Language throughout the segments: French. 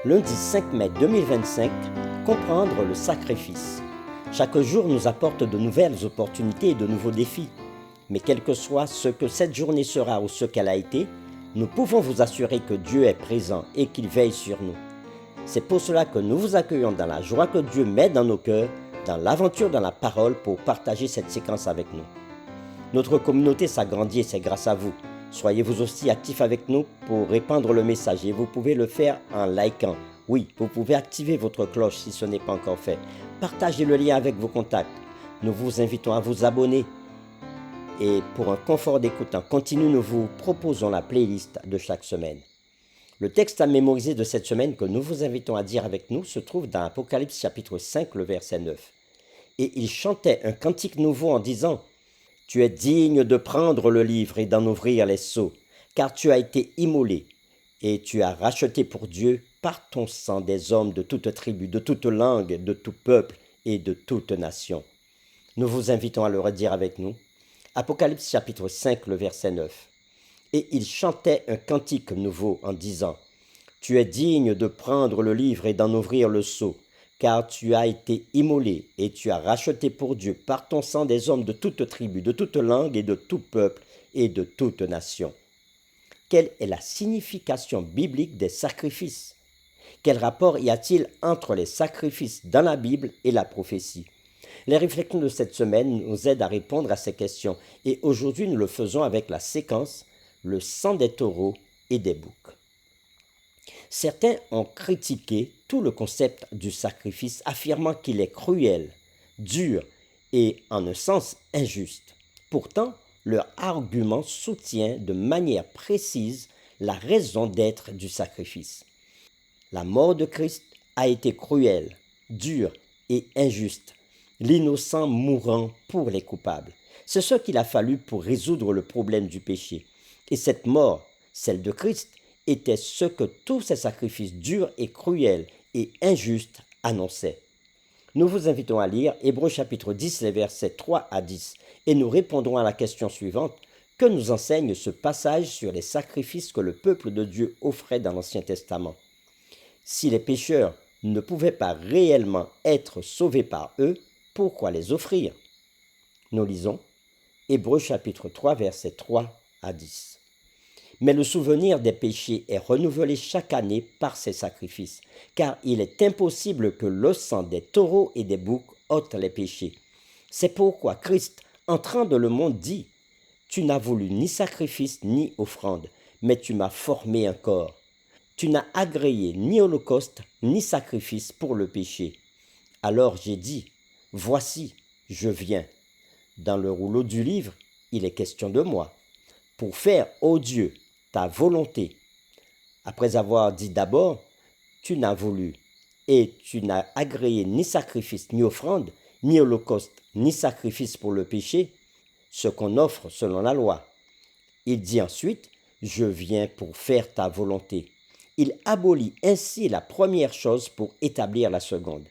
Lundi 5 mai 2025, comprendre le sacrifice. Chaque jour nous apporte de nouvelles opportunités et de nouveaux défis. Mais quel que soit ce que cette journée sera ou ce qu'elle a été, nous pouvons vous assurer que Dieu est présent et qu'il veille sur nous. C'est pour cela que nous vous accueillons dans la joie que Dieu met dans nos cœurs, dans l'aventure dans la parole pour partager cette séquence avec nous. Notre communauté s'agrandit et c'est grâce à vous. Soyez vous aussi actifs avec nous pour répandre le message et vous pouvez le faire en likant. Oui, vous pouvez activer votre cloche si ce n'est pas encore fait. Partagez le lien avec vos contacts. Nous vous invitons à vous abonner. Et pour un confort d'écoute en continu, nous vous proposons la playlist de chaque semaine. Le texte à mémoriser de cette semaine que nous vous invitons à dire avec nous se trouve dans Apocalypse chapitre 5, le verset 9. Et il chantait un cantique nouveau en disant « Tu es digne de prendre le livre et d'en ouvrir les sceaux, car tu as été immolé, et tu as racheté pour Dieu par ton sang des hommes de toute tribu, de toute langue, de tout peuple et de toute nation. » Nous vous invitons à le redire avec nous. Apocalypse chapitre 5, le verset 9. Et il chantait un cantique nouveau en disant « Tu es digne de prendre le livre et d'en ouvrir le sceau, car tu as été immolé et tu as racheté pour Dieu par ton sang des hommes de toute tribu, de toute langue et de tout peuple et de toute nation. » Quelle est la signification biblique des sacrifices? Quel rapport y a-t-il entre les sacrifices dans la Bible et la prophétie? Les réflexions de cette semaine nous aident à répondre à ces questions et aujourd'hui nous le faisons avec la séquence « Le sang des taureaux et des boucs ». Certains ont critiqué tout le concept du sacrifice, affirmant qu'il est cruel, dur et, en un sens, injuste. Pourtant, leur argument soutient de manière précise la raison d'être du sacrifice. La mort de Christ a été cruelle, dure et injuste, l'innocent mourant pour les coupables. C'est ce qu'il a fallu pour résoudre le problème du péché. Et cette mort, celle de Christ, était ce que tous ces sacrifices durs et cruels et injustes annonçaient. Nous vous invitons à lire Hébreux chapitre 10, les versets 3 à 10, et nous répondrons à la question suivante. Que nous enseigne ce passage sur les sacrifices que le peuple de Dieu offrait dans l'Ancien Testament? Si les pécheurs ne pouvaient pas réellement être sauvés par eux, pourquoi les offrir? Nous lisons Hébreux chapitre 3, versets 3 à 10. Mais le souvenir des péchés est renouvelé chaque année par ces sacrifices, car il est impossible que le sang des taureaux et des boucs ôte les péchés. C'est pourquoi Christ, entrant dans le monde, dit « Tu n'as voulu ni sacrifice ni offrande, mais tu m'as formé un corps. Tu n'as agréé ni holocauste ni sacrifice pour le péché. Alors j'ai dit « Voici, je viens. » Dans le rouleau du livre, il est question de moi. Pour faire, ô Dieu, ta volonté. Après avoir dit d'abord, tu n'as voulu et tu n'as agréé ni sacrifice ni offrande, ni holocauste, ni sacrifice pour le péché, ce qu'on offre selon la loi. Il dit ensuite, je viens pour faire ta volonté. Il abolit ainsi la première chose pour établir la seconde.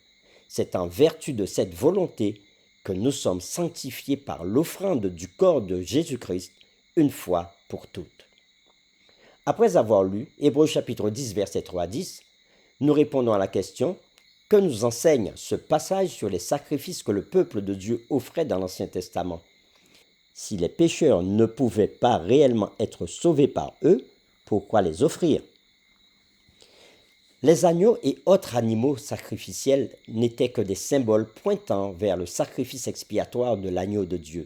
C'est en vertu de cette volonté que nous sommes sanctifiés par l'offrande du corps de Jésus-Christ une fois pour toutes. Après avoir lu Hébreux chapitre 10, versets 3 à 10, nous répondons à la question « Que nous enseigne ce passage sur les sacrifices que le peuple de Dieu offrait dans l'Ancien Testament ?» Si les pécheurs ne pouvaient pas réellement être sauvés par eux, pourquoi les offrir? Les agneaux et autres animaux sacrificiels n'étaient que des symboles pointant vers le sacrifice expiatoire de l'agneau de Dieu.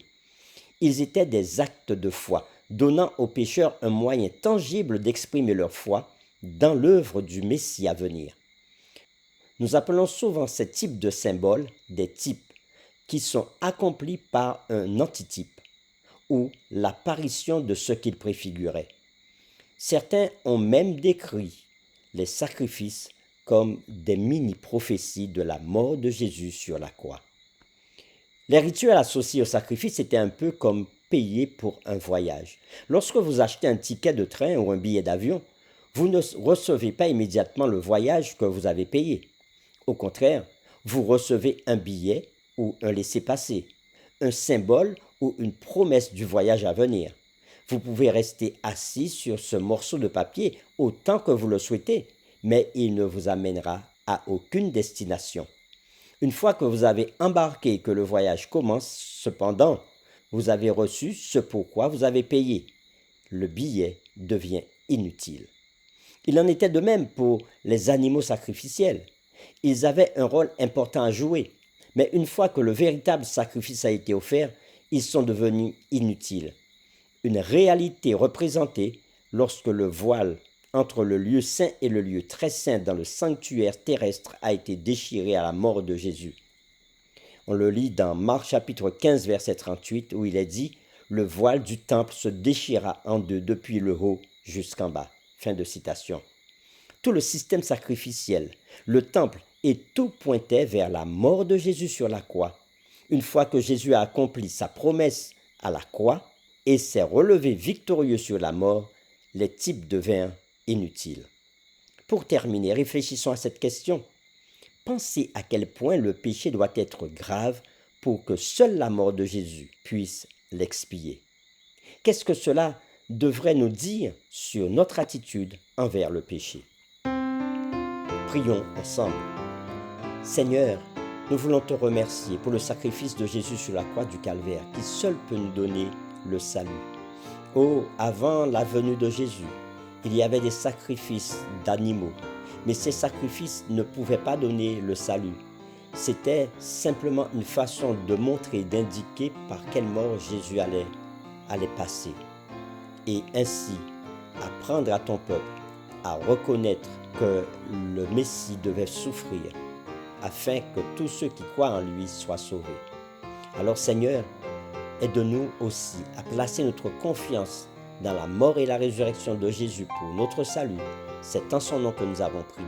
Ils étaient des actes de foi, donnant aux pécheurs un moyen tangible d'exprimer leur foi dans l'œuvre du Messie à venir. Nous appelons souvent ces types de symboles des types qui sont accomplis par un antitype ou l'apparition de ce qu'ils préfiguraient. Certains ont même décrit les sacrifices comme des mini-prophéties de la mort de Jésus sur la croix. Les rituels associés au sacrifice étaient un peu comme payer pour un voyage. Lorsque vous achetez un ticket de train ou un billet d'avion, vous ne recevez pas immédiatement le voyage que vous avez payé. Au contraire, vous recevez un billet ou un laissez-passer, un symbole ou une promesse du voyage à venir. Vous pouvez rester assis sur ce morceau de papier autant que vous le souhaitez, mais il ne vous amènera à aucune destination. Une fois que vous avez embarqué et que le voyage commence, cependant, vous avez reçu ce pourquoi vous avez payé. Le billet devient inutile. Il en était de même pour les animaux sacrificiels. Ils avaient un rôle important à jouer, mais une fois que le véritable sacrifice a été offert, ils sont devenus inutiles. Une réalité représentée lorsque le voile entre le lieu saint et le lieu très saint dans le sanctuaire terrestre a été déchiré à la mort de Jésus. On le lit dans Marc chapitre 15 verset 38 où il est dit « Le voile du temple se déchira en deux depuis le haut jusqu'en bas ». Fin de citation. Tout le système sacrificiel, le temple et tout pointait vers la mort de Jésus sur la croix. Une fois que Jésus a accompli sa promesse à la croix et s'est relevé victorieux sur la mort, les types devinrent inutiles. Pour terminer, réfléchissons à cette question. Pensez à quel point le péché doit être grave pour que seule la mort de Jésus puisse l'expier. Qu'est-ce que cela devrait nous dire sur notre attitude envers le péché? Prions ensemble. Seigneur, nous voulons te remercier pour le sacrifice de Jésus sur la croix du Calvaire qui seul peut nous donner le salut. Oh, avant la venue de Jésus, il y avait des sacrifices d'animaux, mais ces sacrifices ne pouvaient pas donner le salut. C'était simplement une façon de montrer, d'indiquer par quelle mort Jésus allait passer. Et ainsi, apprendre à ton peuple à reconnaître que le Messie devait souffrir afin que tous ceux qui croient en lui soient sauvés. Alors Seigneur, aide-nous aussi à placer notre confiance dans la mort et la résurrection de Jésus pour notre salut. C'est en son nom que nous avons prié.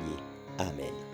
Amen.